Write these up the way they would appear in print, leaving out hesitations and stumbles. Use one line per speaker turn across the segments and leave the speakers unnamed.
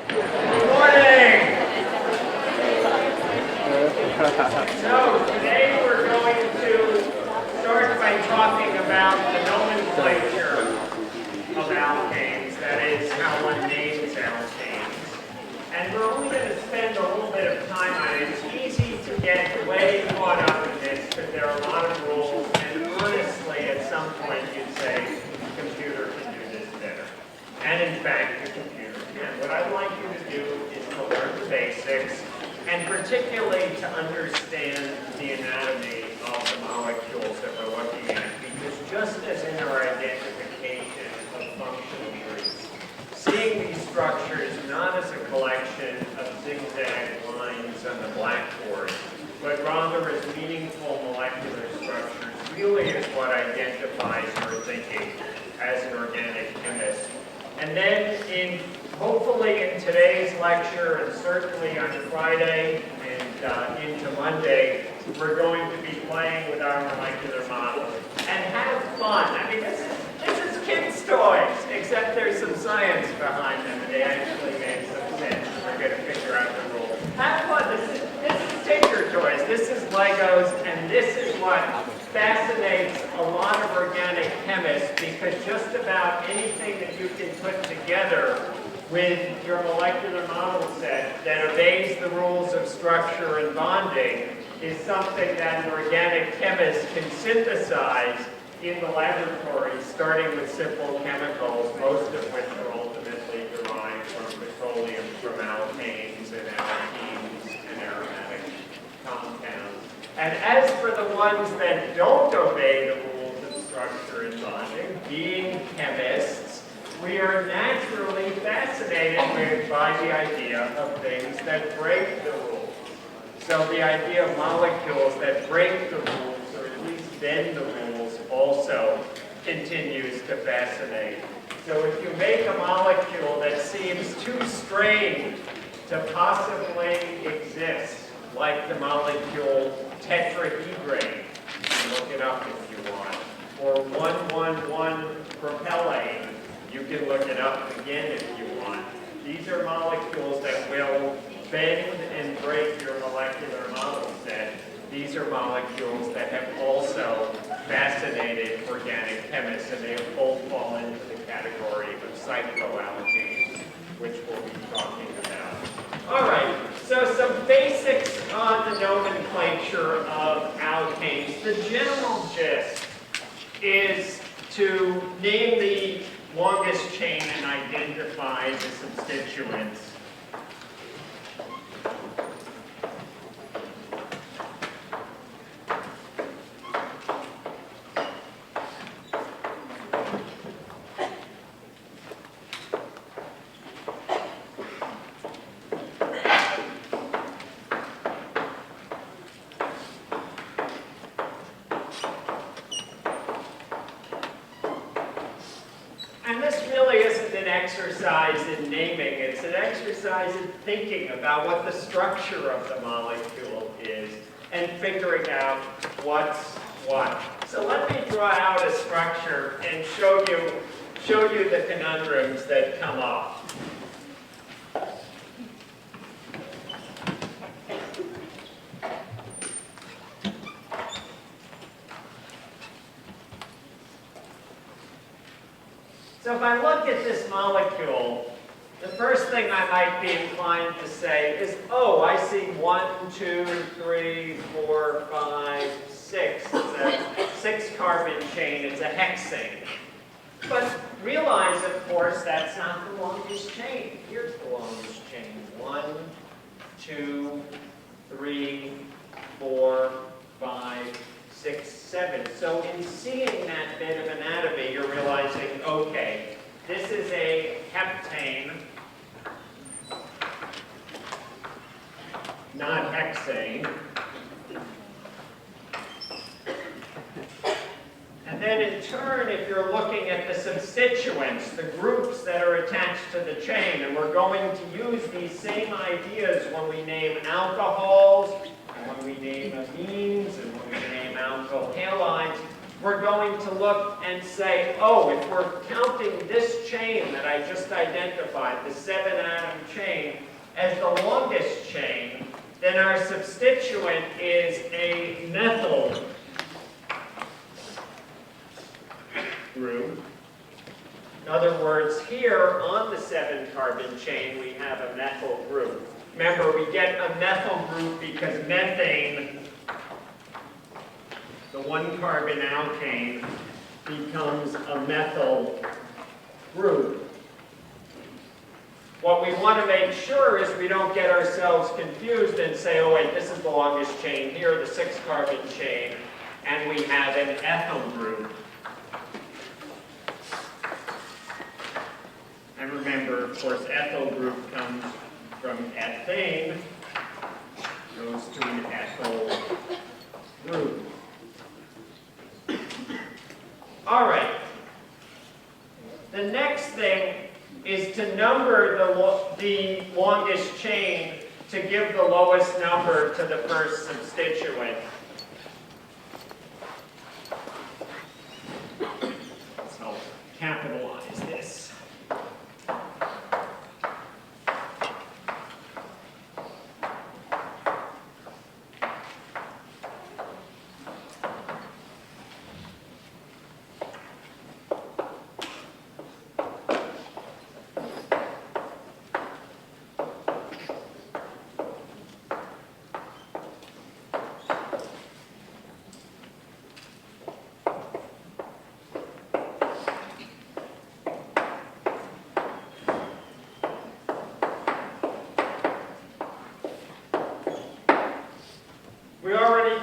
Good morning! So today we're going to start by talking about the nomenclature of alkanes, that is, how one names alkanes. And we're only going to spend a little bit of time on it. It's easy to get way caught up in this because there are a lot of rules, and honestly, at some point you'd say, the computer can do this better. And in fact, the computer can. What I'd like you to do is to learn the basics, and particularly to understand the anatomy of the molecules that we're looking at, because just as in our identification of functional groups, seeing these structures not as a collection of zigzag lines on the blackboard, but rather as meaningful molecular structures really is what identifies your thinking as an organic chemist. And then hopefully in today's lecture, and certainly on Friday and into Monday, we're going to be playing with our molecular models and have fun. I mean, this is kids' toys, except there's some science behind them, and they actually make some sense. We're going to figure out the rules. Have fun. This is Tinker Toys. This is Legos, and this is what fascinates a lot of organic chemists, because just about anything that you can put together with your molecular model set that obeys the rules of structure and bonding is something that an organic chemist can synthesize in the laboratory, starting with simple chemicals, most of which are ultimately derived from petroleum, from alkanes and alkenes and aromatic compounds. And as for the ones that don't obey the rules of structure and bonding, being chemists, we are naturally fascinated by the idea of things that break the rules. So the idea of molecules that break the rules, or at least bend the rules, also continues to fascinate. So if you make a molecule that seems too strange to possibly exist, like the molecule tetrahedrine, you can look it up if you want, or 1,1,1-propellane, you can look it up again if you want. These are molecules that will bend and break your molecular model set. These are molecules that have also fascinated organic chemists, and they both fall into the category of cycloalkanes, which we'll be talking about. All right, so some basics on the nomenclature of alkanes. The general gist is to name the longest chain and identify the substituents. Exercise in naming, it's an exercise in thinking about what the structure of the molecule is and figuring out what's what. So let me draw out a structure and show you the conundrums that come up. So if I look at this molecule, the first thing I might be inclined to say is, oh, I see 1, 2, 3, 4, 5, 6. It's a 6-carbon chain. It's a hexane. But realize, of course, that's not the longest chain. Here's the longest chain. 1, 2, 3, 4, 5, 6, 7. So in seeing that bit of anatomy, you're realizing, okay, this is a heptane, not hexane. And then in turn, if you're looking at the substituents, the groups that are attached to the chain, and we're going to use these same ideas when we name alcohols, and when we name amines, and when we name alkyl halides, we're going to look and say, oh, if we're counting this chain that I just identified, the 7-atom chain, as the longest chain, then our substituent is a methyl group. In other words, here on the 7-carbon chain, we have a methyl group. Remember, we get a methyl group because methane, the 1-carbon alkane, becomes a methyl group. What we want to make sure is we don't get ourselves confused and say, oh wait, this is the longest chain here, the 6-carbon chain, and we have an ethyl group. And remember, of course, ethyl group comes from ethane, goes to an ethyl group. All right. The next thing is to number the longest chain to give the lowest number to the first substituent. So capitalize this.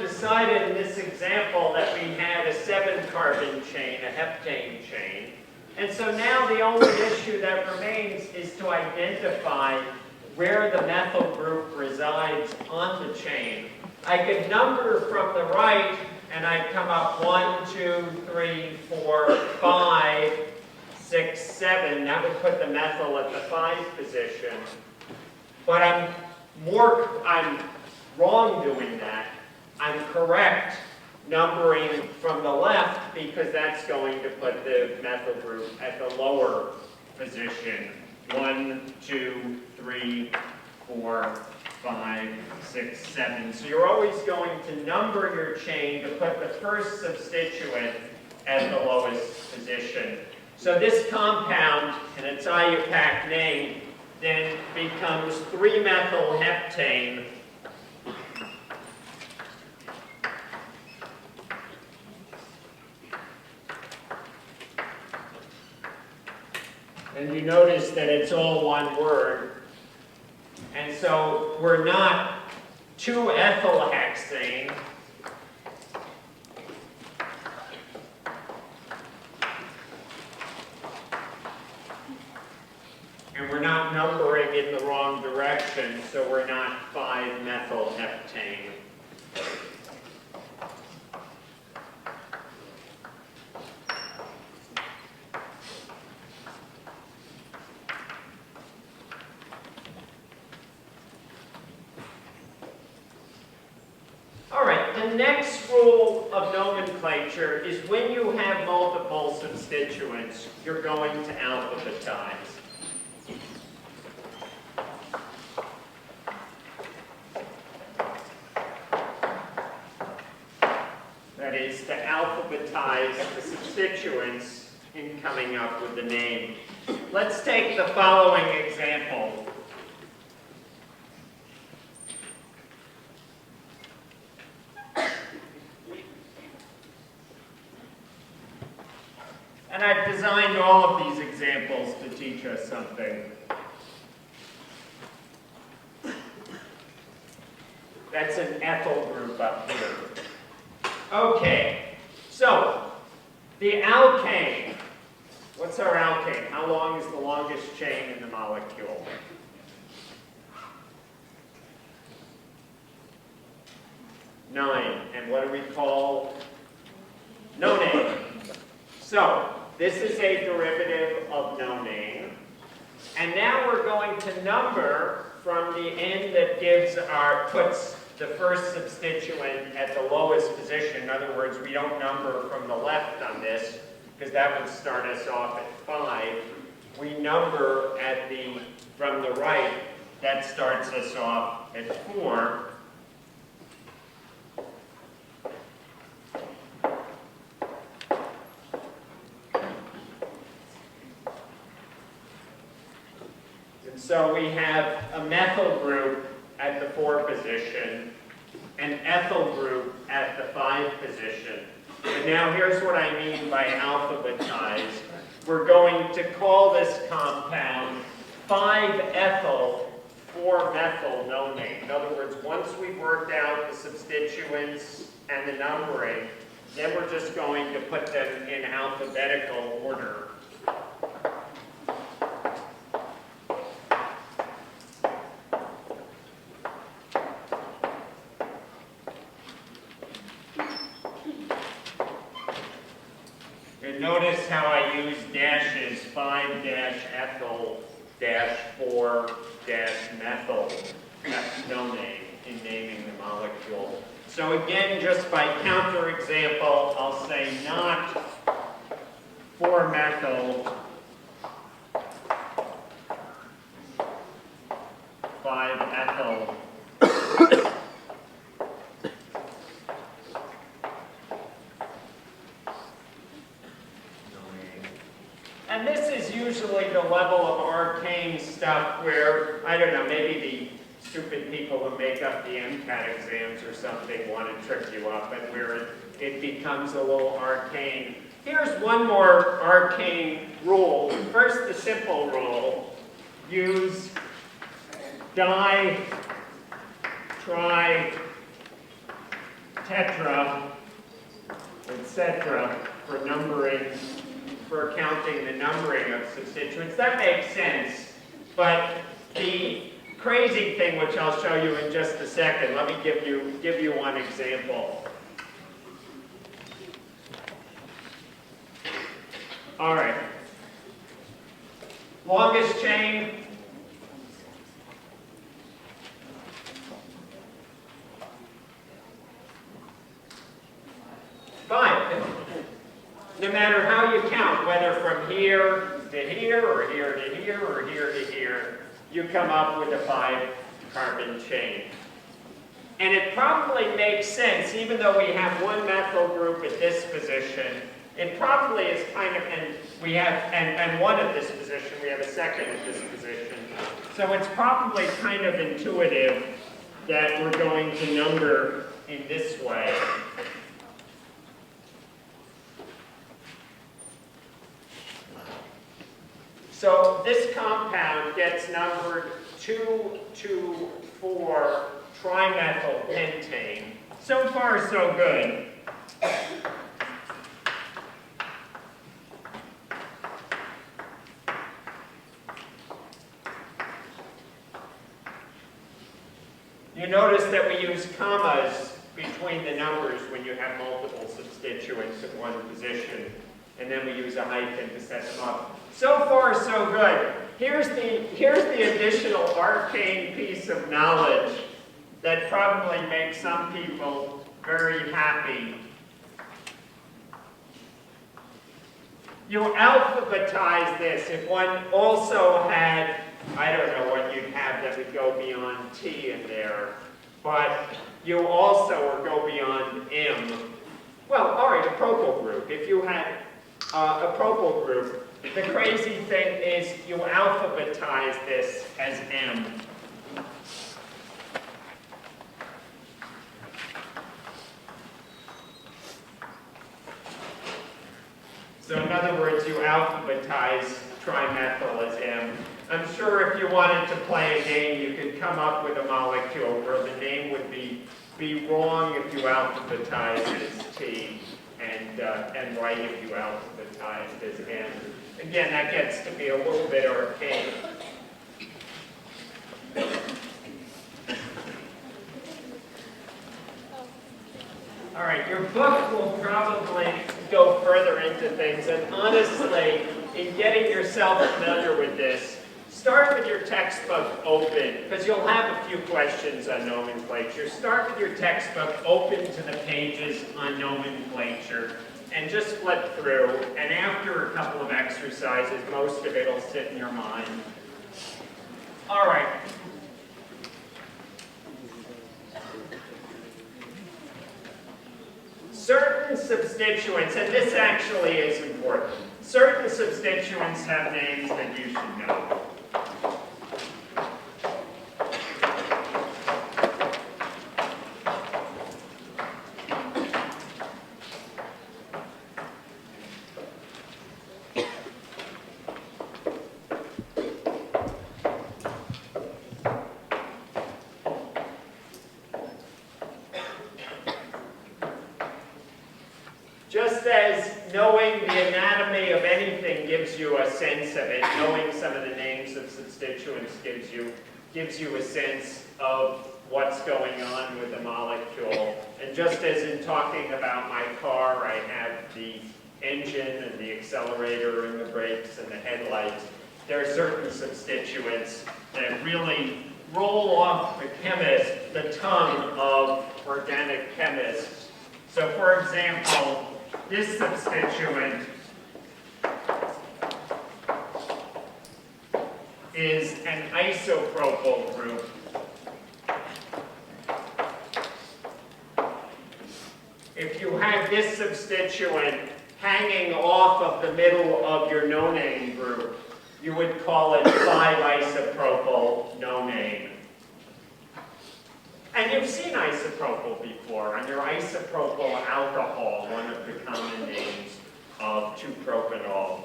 Decided in this example that we had a 7-carbon chain, a heptane chain. And so now the only issue that remains is to identify where the methyl group resides on the chain. I could number from the right, and I'd come up 1, 2, 3, 4, 5, 6, 7. That would put the methyl at the 5 position. But I'm wrong doing that. I'm correct numbering from the left because that's going to put the methyl group at the lower position. 1, 2, 3, 4, 5, 6, 7. So you're always going to number your chain to put the first substituent at the lowest position. So this compound, and its IUPAC name, then becomes 3-methylheptane. And you notice that it's all one word. And so we're not 2-ethylhexane. And we're not numbering in the wrong direction, so we're not 5-methylheptane. The next rule of nomenclature is when you have multiple substituents, you're going to alphabetize. That is, to alphabetize the substituents in coming up with the name. Let's take the following example. And I've designed all of these examples to teach us something. That's an ethyl group up here. Okay, so the alkane. What's our alkane? How long is the longest chain in the molecule? Nine. And what do we call nonane? So this is a derivative of nonane. And now we're going to number from the end that puts the first substituent at the lowest position. In other words, we don't number from the left on this, because that would start us off at 5. We number from the right, that starts us off at 4. And so we have a methyl group at the 4 position, an ethyl group at the 5 position. And now here's what I mean by alphabetize. We're going to call this compound 5-ethyl 4-methyl nonane. In other words, once we've worked out the substituents and the numbering, then we're just going to put them in alphabetical order. Notice how I use dashes, 5-ethyl-4-methyl nonane in naming the molecule. So again, just by counterexample, I'll say not 4-methyl 5-ethyl. And this is usually the level of arcane stuff where, I don't know, maybe the stupid people who make up the MCAT exams or something want to trip you up, and where it becomes a little arcane. Here's one more arcane rule. First, the simple rule. Use di, tri, tetra, etc. for numbering, for counting the numbering of substituents. That makes sense, but the crazy thing, which I'll show you in just a second, let me give you one example. All right. Longest chain. No matter how you count, whether from here to here, or here to here, or here to here, you come up with a 5-carbon chain. And it probably makes sense, even though we have one methyl group at this position, it probably is kind of, and we have, and one at this position, we have a second at this position. So it's probably kind of intuitive that we're going to number in this way. So this compound gets numbered 2,2,4 trimethylpentane. So far, so good. You notice that we use commas between the numbers when you have multiple substituents at one position, and then we use a hyphen to set them up. So far, so good. Here's the additional arcane piece of knowledge that probably makes some people very happy. You alphabetize this. If one also had, I don't know what you'd have that would go beyond T in there, but you also or go beyond M. Well, all right, a propyl group. If you had a propyl group, the crazy thing is you alphabetize this as M. So in other words, you alphabetize trimethyl as M. I'm sure if you wanted to play a game, you could come up with a molecule where the name would be wrong if you alphabetized as T, and right if you alphabetized as M. Again, that gets to be a little bit arcane. All right, your book will probably go further into things, and honestly, in getting yourself familiar with this, start with your textbook open, because you'll have a few questions on nomenclature. Start with your textbook open to the pages on nomenclature, and just flip through, and after a couple of exercises, most of it will sit in your mind. All right. Certain substituents, and this actually is important, certain substituents have names that you should know. Just as knowing the anatomy of anything gives you a sense of it, knowing some of the names of substituents gives you a sense of what's going on with the molecule. And just as in talking about my car, I have the engine and the accelerator and the brakes and the headlights, there are certain substituents that really roll off the tongue of organic chemists. So for example, this substituent is an isopropyl group. If you have this substituent hanging off of the middle of your nonane group, you would call it 5-isopropyl nonane. And you've seen isopropyl before, and your isopropyl alcohol, one of the common names of 2-propanol.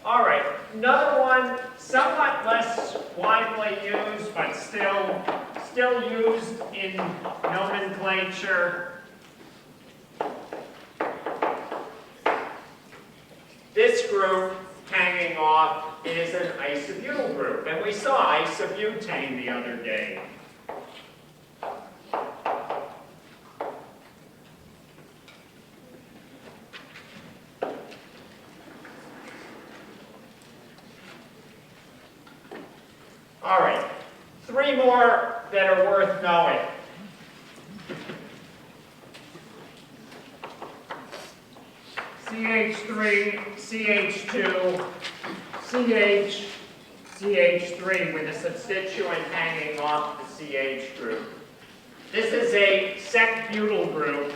All right, another one, somewhat less widely used, but still used in nomenclature. This group hanging off is an isobutyl group, and we saw isobutane the other day. All right, 3 more that are worth knowing. CH3, CH2, CH, CH3 with a substituent hanging off the CH group. This is a sec-butyl group.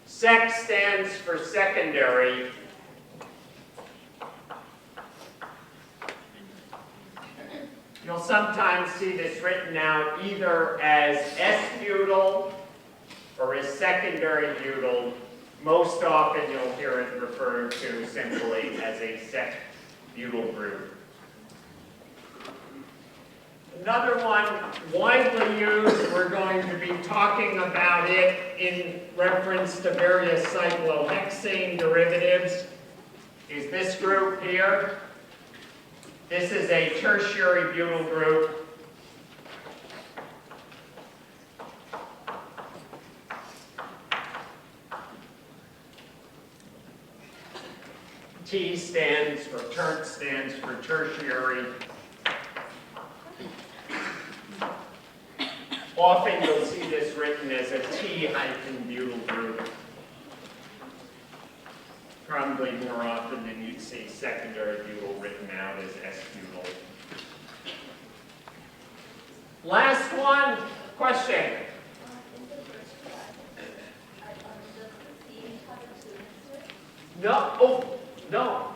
Sec stands for secondary. You'll sometimes see this written out either as S-butyl or as secondary butyl. Most often you'll hear it referred to simply as a sec-butyl group. Another one widely used, we're going to be talking about it in reference to various cyclohexane derivatives, is this group here. This is a tertiary butyl group. T stands for tertiary. Often you'll see this written as a T-butyl group. Probably more often than you'd see secondary butyl written out as S-butyl. Last one, question. No, oh, no.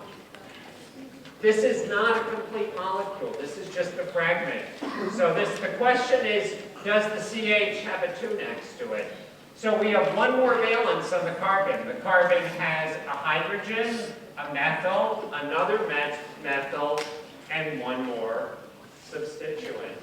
This is not a complete molecule. This is just a fragment. So the question is, does the CH have a 2 next to it? So we have one more valence on the carbon. The carbon has a hydrogen, a methyl, another methyl, and one more substituent.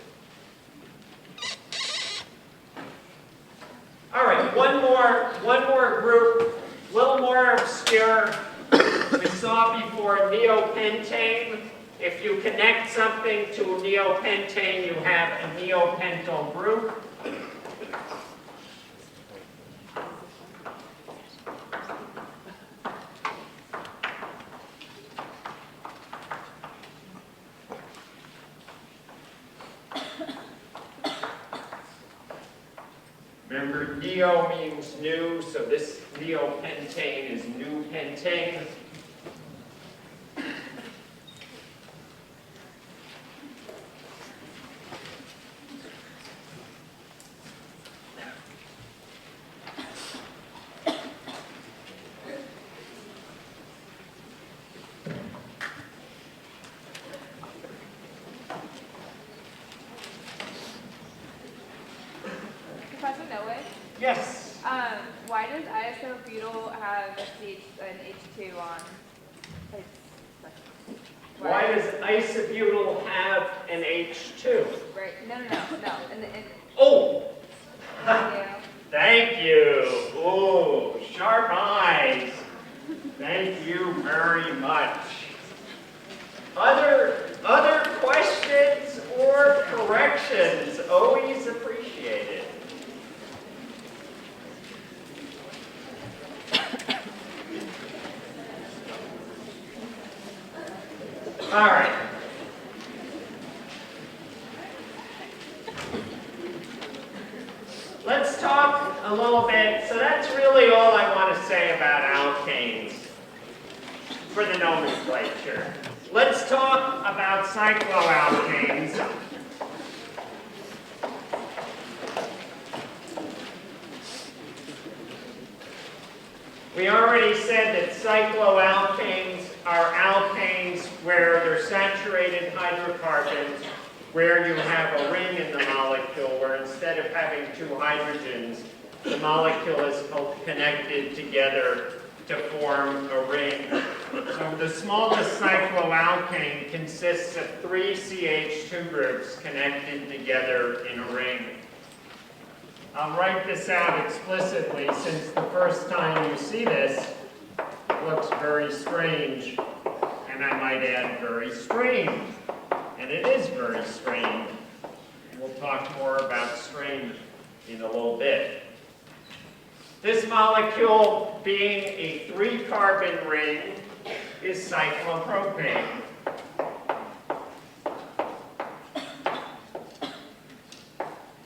All right, one more group, a little more obscure. We saw before neopentane. If you connect something to a neopentane, you have a neopentyl group. neo means new, so this neopentane is new pentane.
Professor Nowick?
Yes.
Why does isobutyl have an H2 on its section?
Why does isobutyl have an H2?
Right. No.
Oh!
Yeah.
Thank you. Oh, sharp eyes. Thank you very much. Other questions or corrections? Always appreciated. All right. Let's talk a little bit. So that's really all I want to say about alkanes for the nomenclature. Let's talk about cycloalkanes. We already said that cycloalkanes are alkanes where they're saturated hydrocarbons, where you have a ring in the molecule, where instead of having two hydrogens, the molecule is connected together to form a ring. So the smallest cycloalkane consists of 3 CH2 groups connected together in a ring. I'll write this out explicitly since the first time you see this, it looks very strange, and I might add very strange. And it is very strange. We'll talk more about strange in a little bit. This molecule, being a 3-carbon ring, is cyclopropane.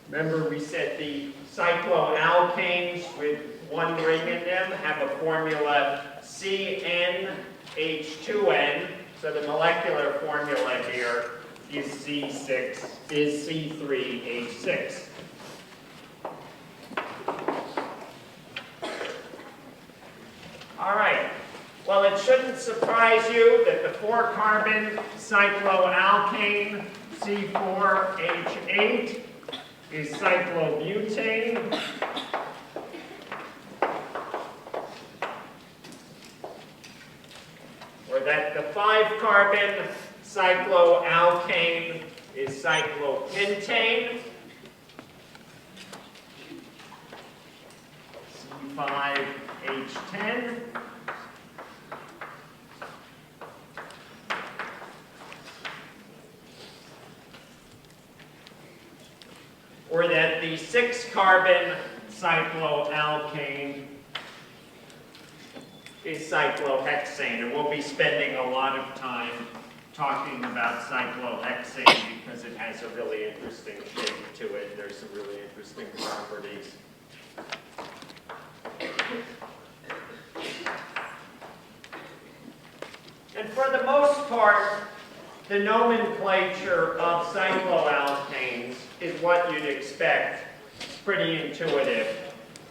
Remember we said the cycloalkanes with 1 ring in them have a formula CnH2n, so the molecular formula here is C3H6. All right. Well, it shouldn't surprise you that the 4-carbon cycloalkane C4H8 is cyclobutane. Or that the 5-carbon cycloalkane is cyclopentane. C5H10. Or that the 6-carbon cycloalkane is cyclohexane, and we'll be spending a lot of time talking about cyclohexane because it has a really interesting shape to it. There's some really interesting properties. And for the most part, the nomenclature of cycloalkanes is what you'd expect. It's pretty intuitive.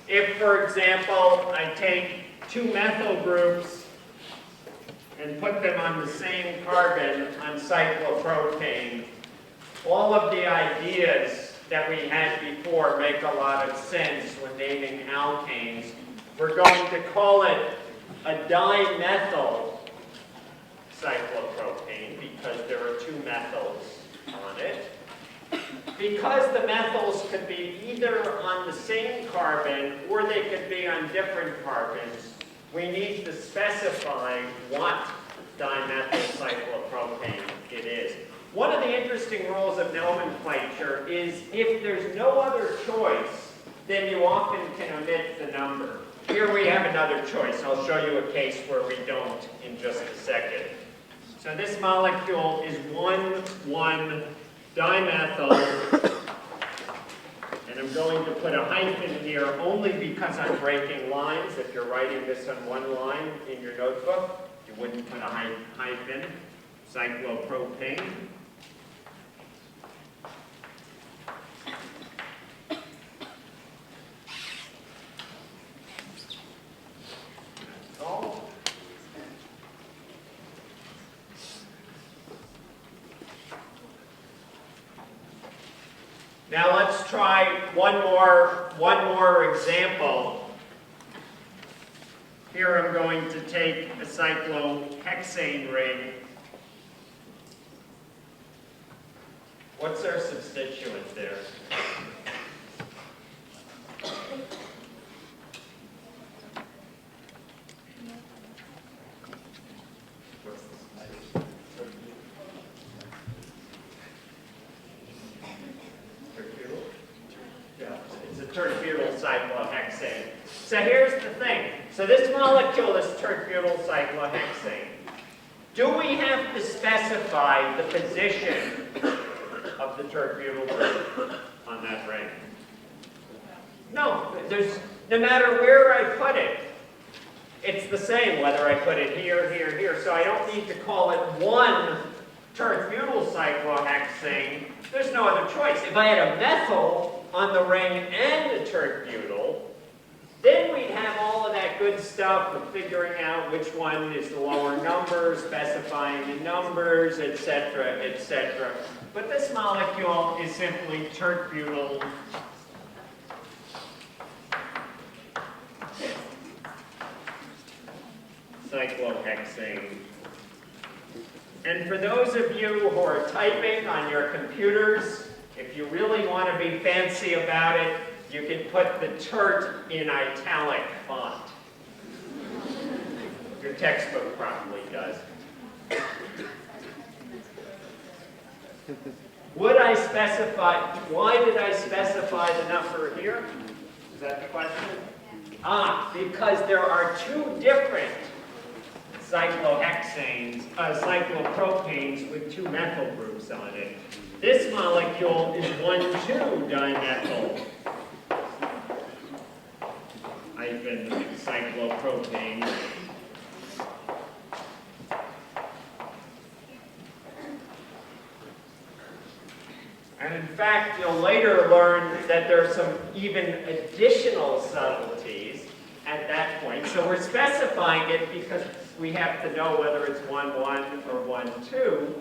If, for example, I take 2 methyl groups and put them on the same carbon on cyclopropane, all of the ideas that we had before make a lot of sense when naming alkanes. We're going to call it a dimethyl cyclopropane because there are 2 methyls on it. Because the methyls could be either on the same carbon or they could be on different carbons, we need to specify what dimethyl cyclopropane it is. One of the interesting rules of nomenclature is if there's no other choice, then you often can omit the number. Here we have another choice. I'll show you a case where we don't in just a second. So this molecule is 1,1-dimethyl, and I'm going to put a hyphen here only because I'm breaking lines. If you're writing this on one line in your notebook, you wouldn't put a hyphen. Cyclopropane. That's all. Now let's try one more example. Here I'm going to take a cyclohexane ring. What's our substituent there? Tert-butyl cyclohexane. So here's the thing. So this molecule is tert-butyl cyclohexane. Do we have to specify the position of the tert-butyl group on that ring? No. No matter where I put it, it's the same whether I put it here, here, here. So I don't need to call it one tert-butyl cyclohexane. There's no other choice. If I had a methyl on the ring and a tert-butyl, then we'd have all of that good stuff of figuring out which one is the lower number, specifying the numbers, etc., etc. But this molecule is simply tert-butyl cyclohexane. And for those of you who are typing on your computers, if you really want to be fancy about it, you can put the tert in italic font. Your textbook probably does. Would I specify, why did I specify the number here? Is that the question? Because there are two different cyclohexanes, cyclopropanes with two methyl groups on it. This molecule is 1,2-dimethyl hyphen cyclopropane. And in fact, you'll later learn that there's some even additional subtleties at that point. So we're specifying it because we have to know whether it's 1,1 or 1,2.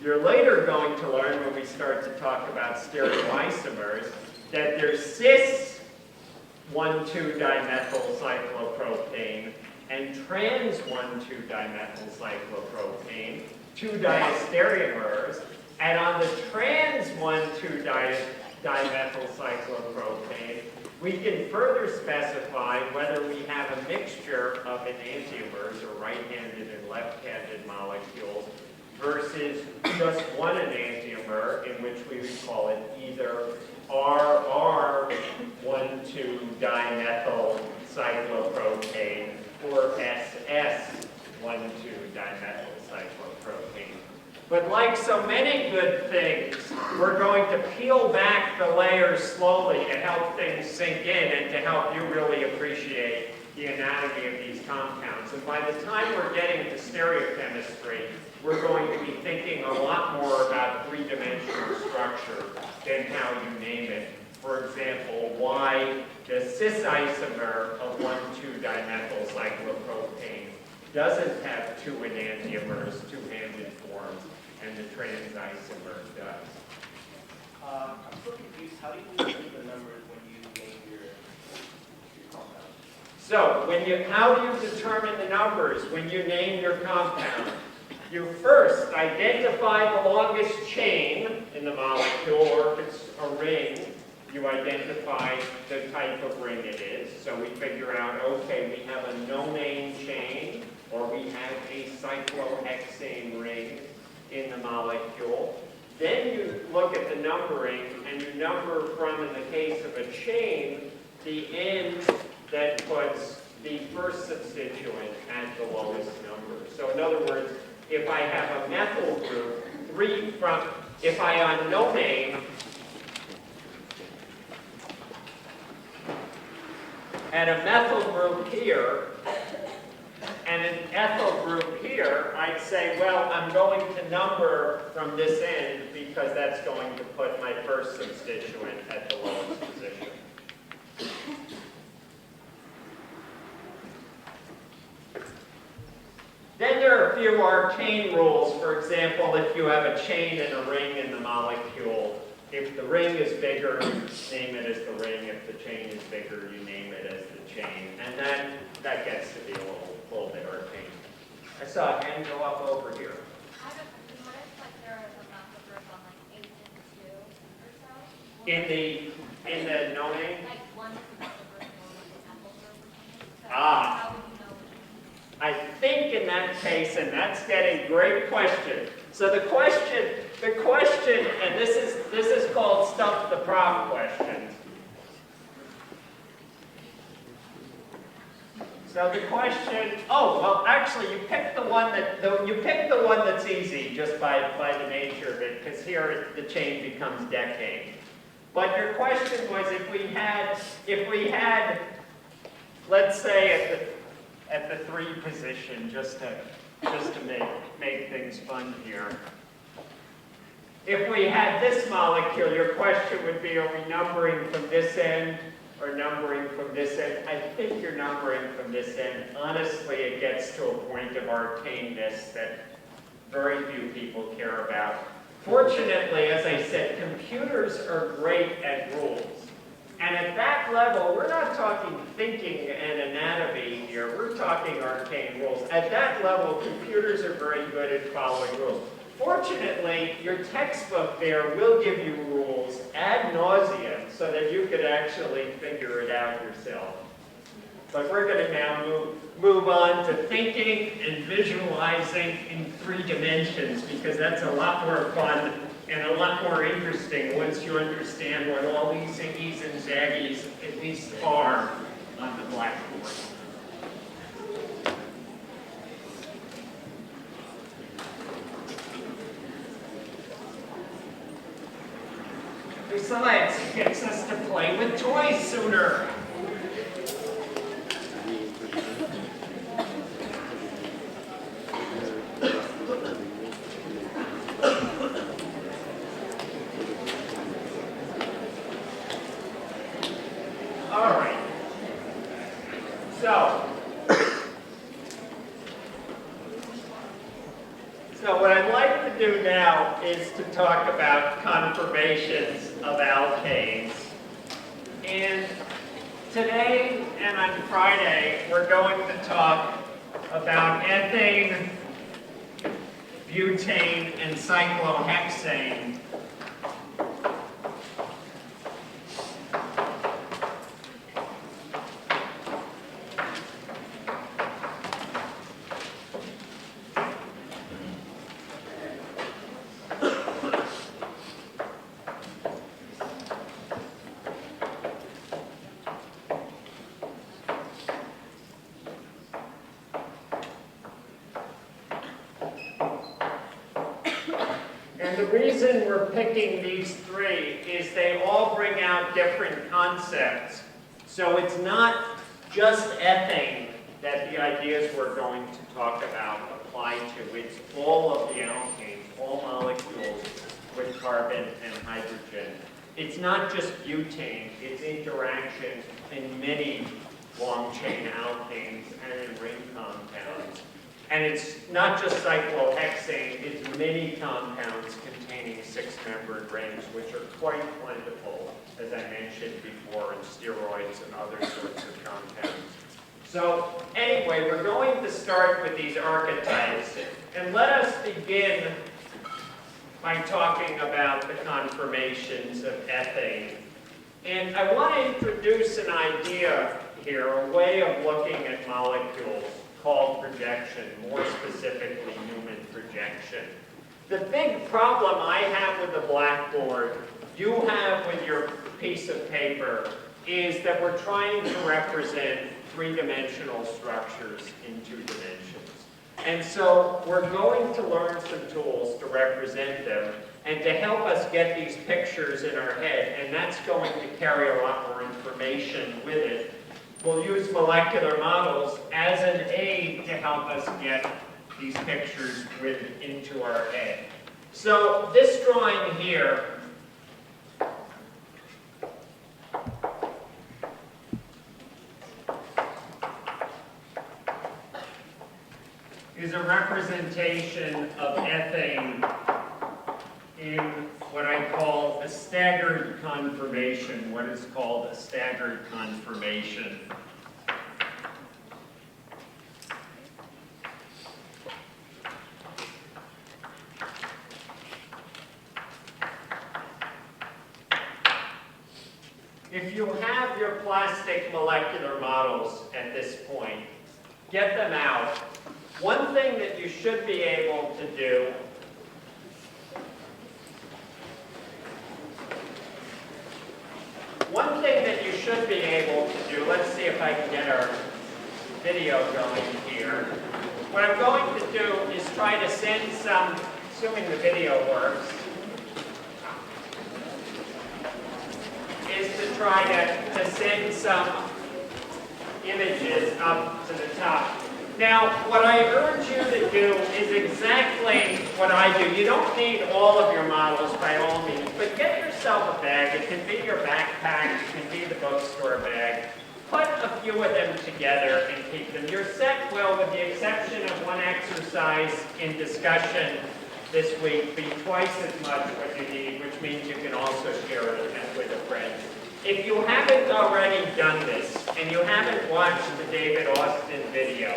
You're later going to learn when we start to talk about stereoisomers that there's cis 1,2-dimethyl cyclopropane and trans 1,2-dimethyl cyclopropane, two diastereomers, and on the trans 1,2-dimethyl cyclopropane, we can further specify whether we have a mixture of enantiomers, or right-handed and left-handed molecules, versus just one enantiomer, in which we would call it either RR 1,2-dimethyl cyclopropane or SS 1,2-dimethyl cyclopropane. But like so many good things, we're going to peel back the layers slowly to help things sink in and to help you really appreciate the anatomy of these compounds. And by the time we're getting to stereochemistry, we're going to be thinking a lot more about three-dimensional structure than how you name it. For example, why the cis isomer of 1,2-dimethyl cyclopropane doesn't have two enantiomers, two-handed forms, and the trans isomer does.
I'm still confused. How do you use the numbers when you name your compound?
So, how do you determine the numbers when you name your compound? You first identify the longest chain in the molecule, or if it's a ring, you identify the type of ring it is. So we figure out, okay, we have a no-name chain, or we have a cyclohexane ring in the molecule. Then you look at the numbering, and you number from, in the case of a chain, the end that puts the first substituent at the lowest number. So in other words, if I have a methyl group, if I on no name and a methyl group here, and an ethyl group here, I'd say, well, I'm going to number from this end because that's going to put my first substituent at the lowest position. Then there are a few arcane rules. For example, if you have a chain and a ring in the molecule, if the ring is bigger, you name it as the ring. If the chain is bigger, you name it as the chain. And that gets to be a little bit arcane. I saw a hand go up over here.
I have a question. What if like there is a methyl group on like 8 and 2 or so?
In the domain?
Like one is a methyl group and one is an ethyl group or something. So
Ah.
how would you know which one?
I think in that case, and that's getting great question. So the question, and this is called stump the prof questions. So the question, oh well, actually you picked the one that's easy just by the nature of it, because here the chain becomes decane. But your question was if we had, let's say at the 3 position, just to make things fun here. If we had this molecule, your question would be, are we numbering from this end or numbering from this end? I think you're numbering from this end. Honestly, it gets to a point of arcaneness that very few people care about. Fortunately, as I said, computers are great at rules. And at that level, we're not talking thinking and anatomy here, we're talking arcane rules. At that level, computers are very good at following rules. Fortunately, your textbook there will give you rules ad nauseum so that you could actually figure it out yourself. But we're going to now move on to thinking and visualizing in 3 dimensions, because that's a lot more fun and a lot more interesting once you understand what all these ziggies and zaggies at least are on the blackboard. Besides, it gets us to play with toys sooner. All right. So what I'd like to do now is to talk about conformations of alkanes. And today and on Friday, we're going to talk about ethane, butane, and cyclohexane. And the reason we're picking these 3 is they all bring out different concepts. So it's not just ethane that the ideas we're going to talk about apply to. It's all of the alkanes, all molecules with carbon and hydrogen. It's not just butane, it's interactions in many long-chain alkanes and in ring compounds. And it's not just cyclohexane, it's many compounds containing 6-membered rings, which are quite plentiful, as I mentioned before, in steroids and other sorts of compounds. So anyway, we're going to start with these archetypes. And let us begin by talking about the conformations of ethane. And I want to introduce an idea here, a way of looking at molecules called projection, more specifically Newman projection. The big problem I have with the blackboard, you have with your piece of paper, is that we're trying to represent 3-dimensional structures in 2 dimensions. And so we're going to learn some tools to represent them and to help us get these pictures in our head, and that's going to carry a lot more information with it we'll use molecular models as an aid to help us get these pictures into our head. So this drawing here is a representation of ethane in what I call a staggered conformation, what is called a staggered conformation. If you have your plastic molecular models at this point, get them out. One thing that you should be able to do let's see if I can get our video going here. What I'm going to do is try to send some, assuming the video works, is to try to send some images up to the top. Now, what I urge you to do is exactly what I do. You don't need all of your models by all means, but get yourself a bag. It can be your backpack, it can be the bookstore bag. Put a few of them together and keep them. Your set will, with the exception of one exercise in discussion this week, be twice as much what you need, which means you can also share it with a friend. If you haven't already done this, and you haven't watched the David Austin video,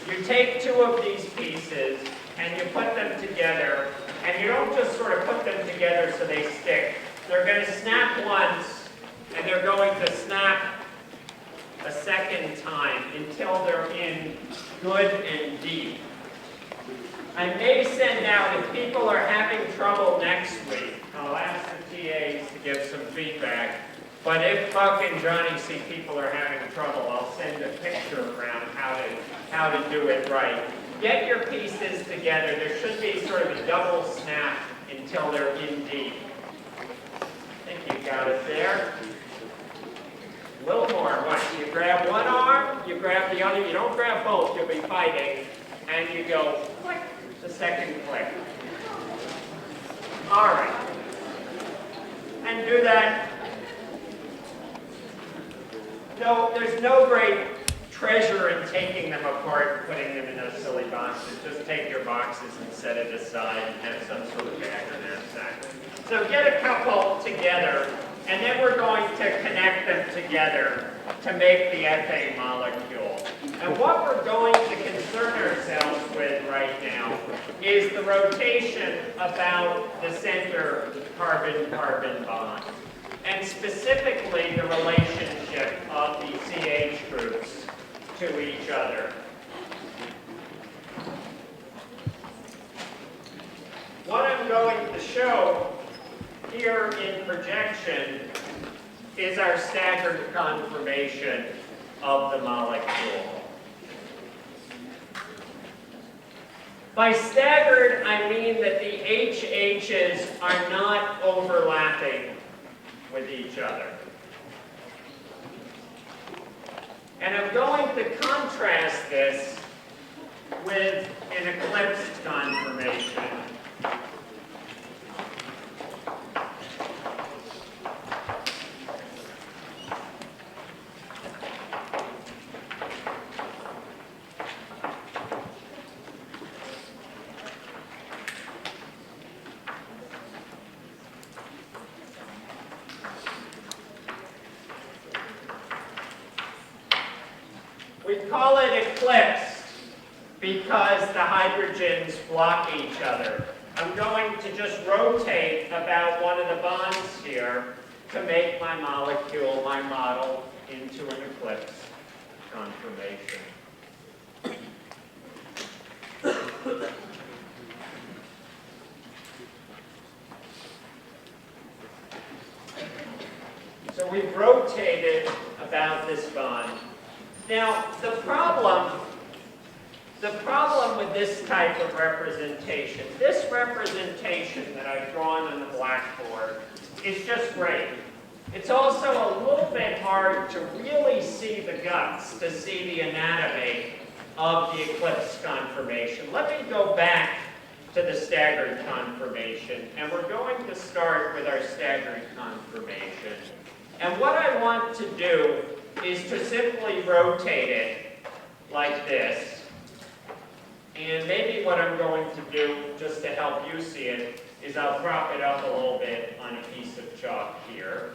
you take two of these pieces and you put them together, and you don't just sort of put them together so they stick. They're going to snap once, and they're going to snap a second time until they're in good and deep. I may send out, if people are having trouble next week, I'll ask the TAs to give some feedback. But if Buck and Johnny see people are having trouble, I'll send a picture around how to do it right. Get your pieces together. There should be sort of a double snap until they're in deep. I think you got it there. A little more. What? You grab one arm, you grab the other. You don't grab both. You'll be fighting. And you go click, the second click. All right. And do that. No, there's no great treasure in taking them apart and putting them in those silly boxes. Just take your boxes and set it aside and have some sort of bag or knapsack. So get a couple together, and then we're going to connect them together to make the ethane molecule. And what we're going to concern ourselves with right now is the rotation about the center carbon-carbon bond, and specifically the relationship of the CH groups to each other. What I'm going to show here in projection is our staggered conformation of the molecule. By staggered, I mean that the HHs are not overlapping with each other. And I'm going to contrast this with an eclipsed conformation. We call it eclipsed because the hydrogens block each other. I'm going to just rotate about one of the bonds here to make my molecule, my model, into an eclipse conformation. So we've rotated about this bond. Now, the problem with this type of representation, this representation that I've drawn on the blackboard is just great. It's also a little bit hard to really see the guts, to see the anatomy of the eclipse conformation. Let me go back to the staggered conformation, and we're going to start with our staggered conformation. And what I want to do is to simply rotate it like this. And maybe what I'm going to do, just to help you see it, is I'll prop it up a little bit on a piece of chalk here.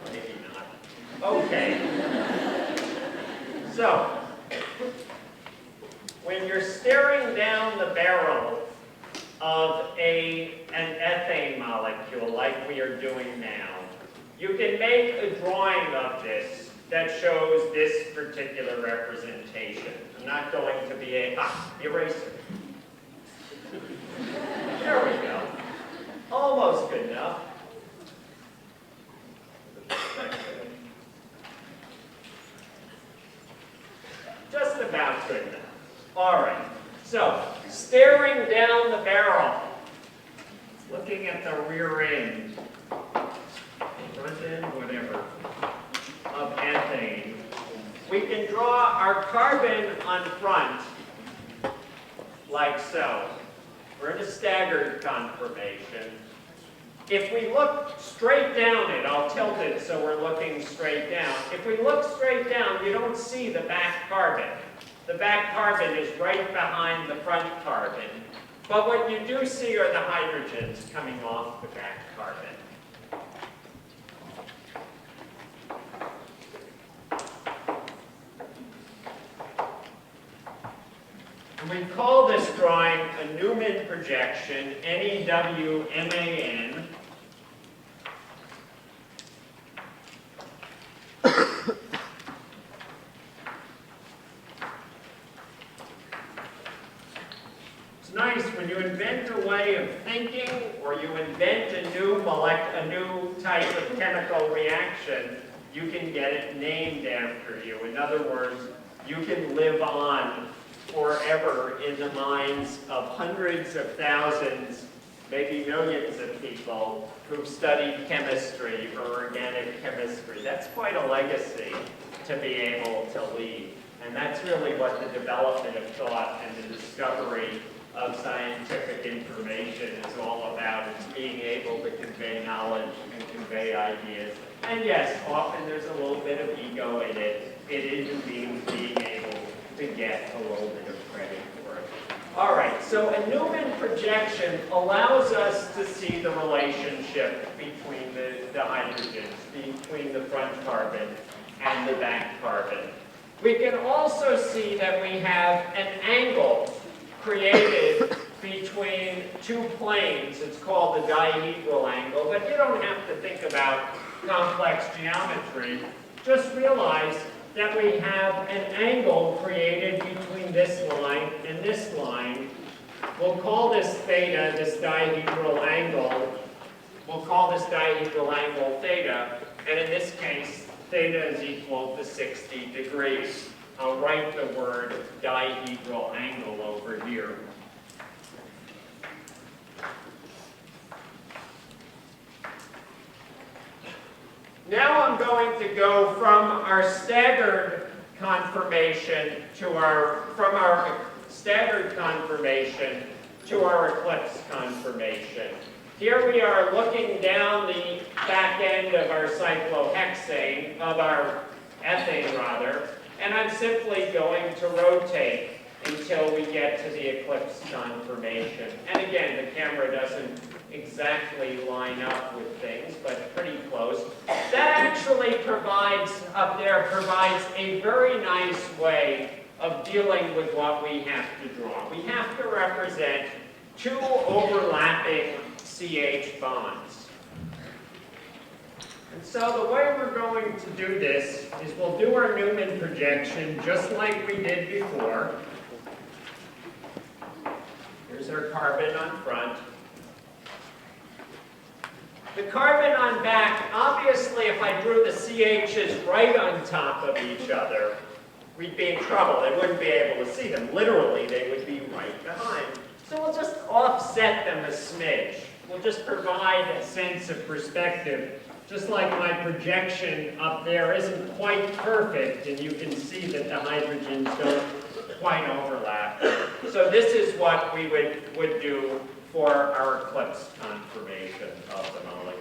Maybe not. Okay. So, when you're staring down the barrel of an ethane molecule like we are doing now, you can make a drawing of this that shows this particular representation. I'm not going to be a eraser. There we go. Almost good enough. Just about good enough. All right. So, staring down the barrel, looking at the rear end, front end, whatever, of ethane, we can draw our carbon on front like so. We're in a staggered conformation. If we look straight down it, I'll tilt it so we're looking straight down. If we look straight down, you don't see the back carbon. The back carbon is right behind the front carbon. But what you do see are the hydrogens coming off the back carbon. And we call this drawing a Newman projection, N-E-W-M-A-N. It's nice when you invent a way of thinking or you invent a new type of chemical reaction, you can get it named after you. In other words, you can live on forever in the minds of hundreds of thousands, maybe millions of people who've studied chemistry or organic chemistry. That's quite a legacy to be able to leave. And that's really what the development of thought and the discovery of scientific information is all about. It's being able to convey knowledge and convey ideas. And yes, often there's a little bit of ego in it. It is being able to get a little bit of credit for it. All right, so a Newman projection allows us to see the relationship between the hydrogens, between the front carbon and the back carbon. We can also see that we have an angle created between two planes. It's called the dihedral angle, but you don't have to think about complex geometry. Just realize that we have an angle created between this line and this line. We'll call this theta, this dihedral angle. We'll call this dihedral angle theta, and in this case, theta is equal to 60 degrees. I'll write the word dihedral angle over here. Now I'm going to go from our staggered conformation to our staggered conformation to our eclipse conformation. Here we are looking down the back end of our cyclohexane, of our ethane rather, and I'm simply going to rotate until we get to the eclipse conformation. And again, the camera doesn't exactly line up with things, but pretty close. That actually provides a very nice way of dealing with what we have to draw. We have to represent two overlapping CH bonds. And so the way we're going to do this is we'll do our Newman projection just like we did before. Here's our carbon on front. The carbon on back, obviously if I drew the CHs right on top of each other, we'd be in trouble. They wouldn't be able to see them. Literally, they would be right behind. So we'll just offset them a smidge. We'll just provide a sense of perspective. Just like my projection up there isn't quite perfect, and you can see that the hydrogens don't quite overlap. So this is what we would do for our eclipse conformation of the molecule.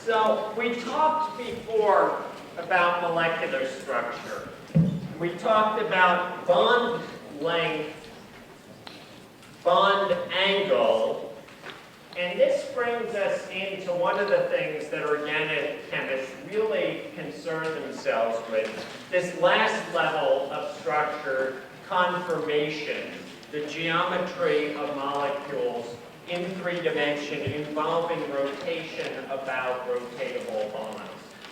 So we talked before about molecular structure. We talked about bond length, bond angle, and this brings us into one of the things that organic chemists really concern themselves with, this last level of structure, conformation, the geometry of molecules in 3 dimension involving rotation about rotatable bonds.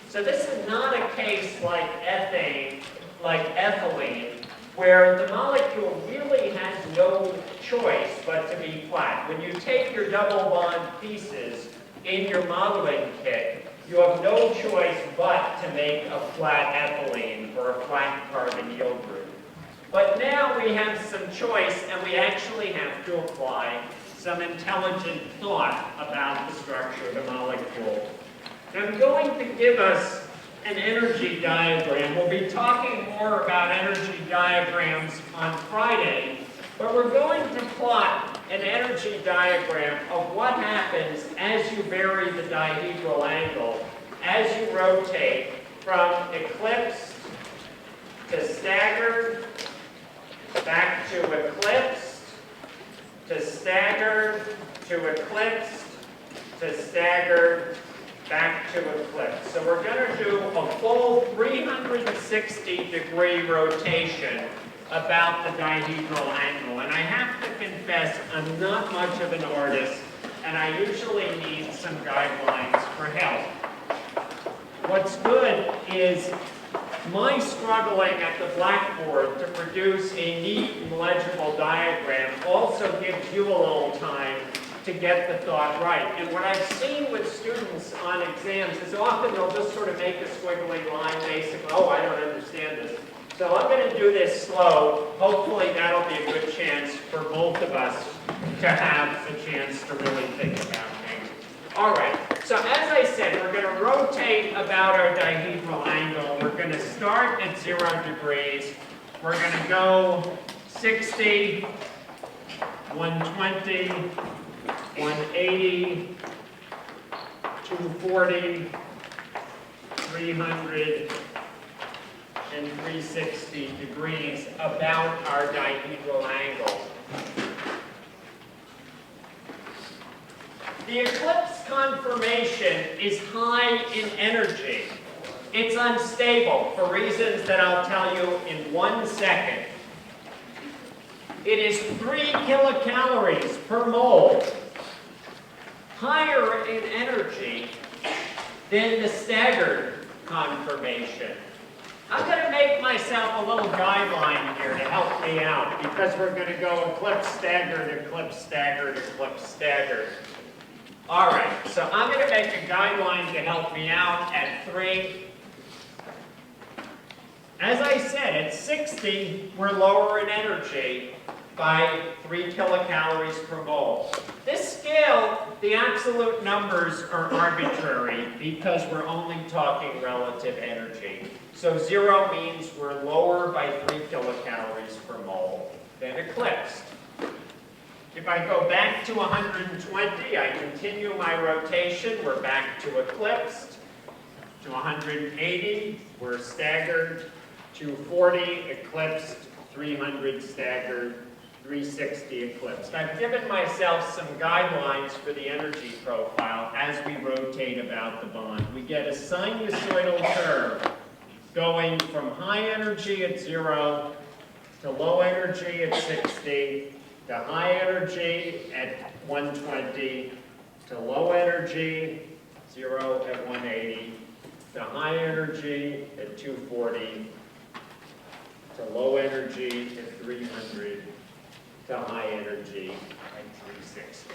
So this is not a case like ethane, like ethylene, where the molecule really has no choice but to be flat. When you take your double bond pieces in your modeling kit, you have no choice but to make a flat ethylene or a flat carbon yield group. But now we have some choice, and we actually have to apply some intelligent thought about the structure of the molecule. I'm going to give us an energy diagram. We'll be talking more about energy diagrams on Friday, but we're going to plot an energy diagram of what happens as you vary the dihedral angle, as you rotate from eclipsed to staggered, back to eclipsed, to staggered, to eclipsed, to staggered, back to eclipse. So we're going to do a full 360-degree rotation about the dihedral angle. And I have to confess, I'm not much of an artist, and I usually need some guidelines for help. What's good is my struggling at the blackboard to produce a neat and legible diagram also gives you a little time to get the thought right. And what I've seen with students on exams is often they'll just sort of make a squiggly line, basically, oh, I don't understand this. So I'm going to do this slow. Hopefully that'll be a good chance for both of us to have a chance to really think about things. All right, so as I said, we're going to rotate about our dihedral angle. We're going to start at 0 degrees. We're going to go 60, 120, 180, 240, 300, and 360 degrees about our dihedral angle. The eclipse conformation is high in energy. It's unstable for reasons that I'll tell you in 1 second. It is 3 kilocalories per mole, higher in energy than the staggered conformation. I'm going to make myself a little guideline here to help me out, because we're going to go eclipse staggered, eclipse staggered, eclipse staggered. All right, so I'm going to make a guideline to help me out at 3. As I said, at 60, we're lower in energy by 3 kilocalories per mole. This scale, the absolute numbers are arbitrary because we're only talking relative energy. So 0 means we're lower by 3 kilocalories per mole than eclipsed. If I go back to 120, I continue my rotation, we're back to eclipsed. To 180, we're staggered. 240, eclipsed. 300, staggered. 360, eclipsed. I've given myself some guidelines for the energy profile as we rotate about the bond. We get a sinusoidal curve going from high energy at 0 to low energy at 60 to high energy at 120 to low energy 0 at 180, to high energy at 240, to low energy at 300, to high energy at 360.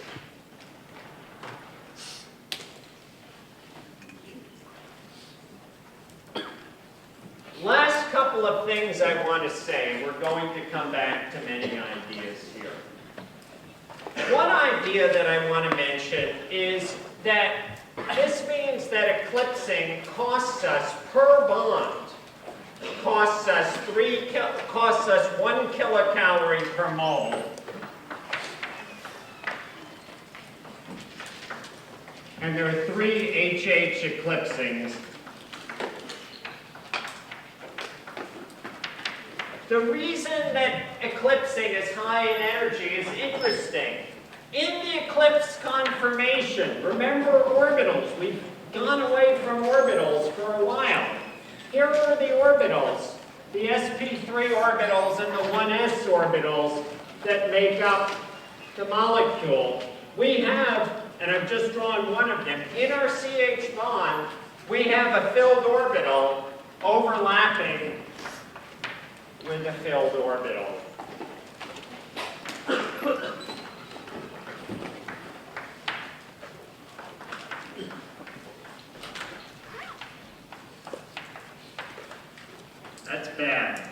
Last couple of things I want to say. We're going to come back to many ideas here. One idea that I want to mention is that this means that eclipsing costs us per bond, costs us 1 kilocalorie per mole. And there are 3 HH eclipsings. The reason that eclipsing is high in energy is interesting. In the eclipse conformation, remember orbitals. We've gone away from orbitals for a while. Here are the orbitals, the sp3 orbitals and the 1s orbitals that make up the molecule. We have, and I've just drawn one of them, in our CH bond, we have a filled orbital overlapping with a filled orbital. That's bad.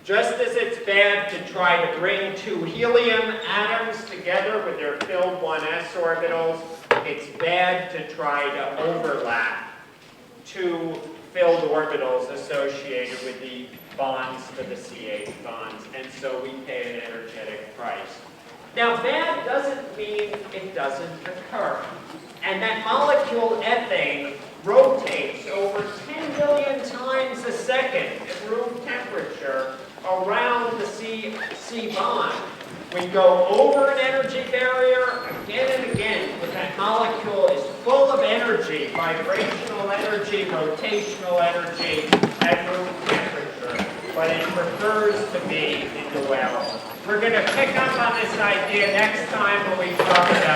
Just as it's bad to try to bring 2 helium atoms together with their filled 1s orbitals, it's bad to try to overlap 2 filled orbitals associated with the bonds to the CH bonds, and so we pay an energetic price. Now, bad doesn't mean it doesn't occur. And that molecule ethane rotates over 10 billion times a second at room temperature around the C bond. We go over an energy barrier again and again, but that molecule is full of energy, vibrational energy, rotational energy at room temperature, but it prefers to be in the well. We're going to pick up on this idea next time when we talk about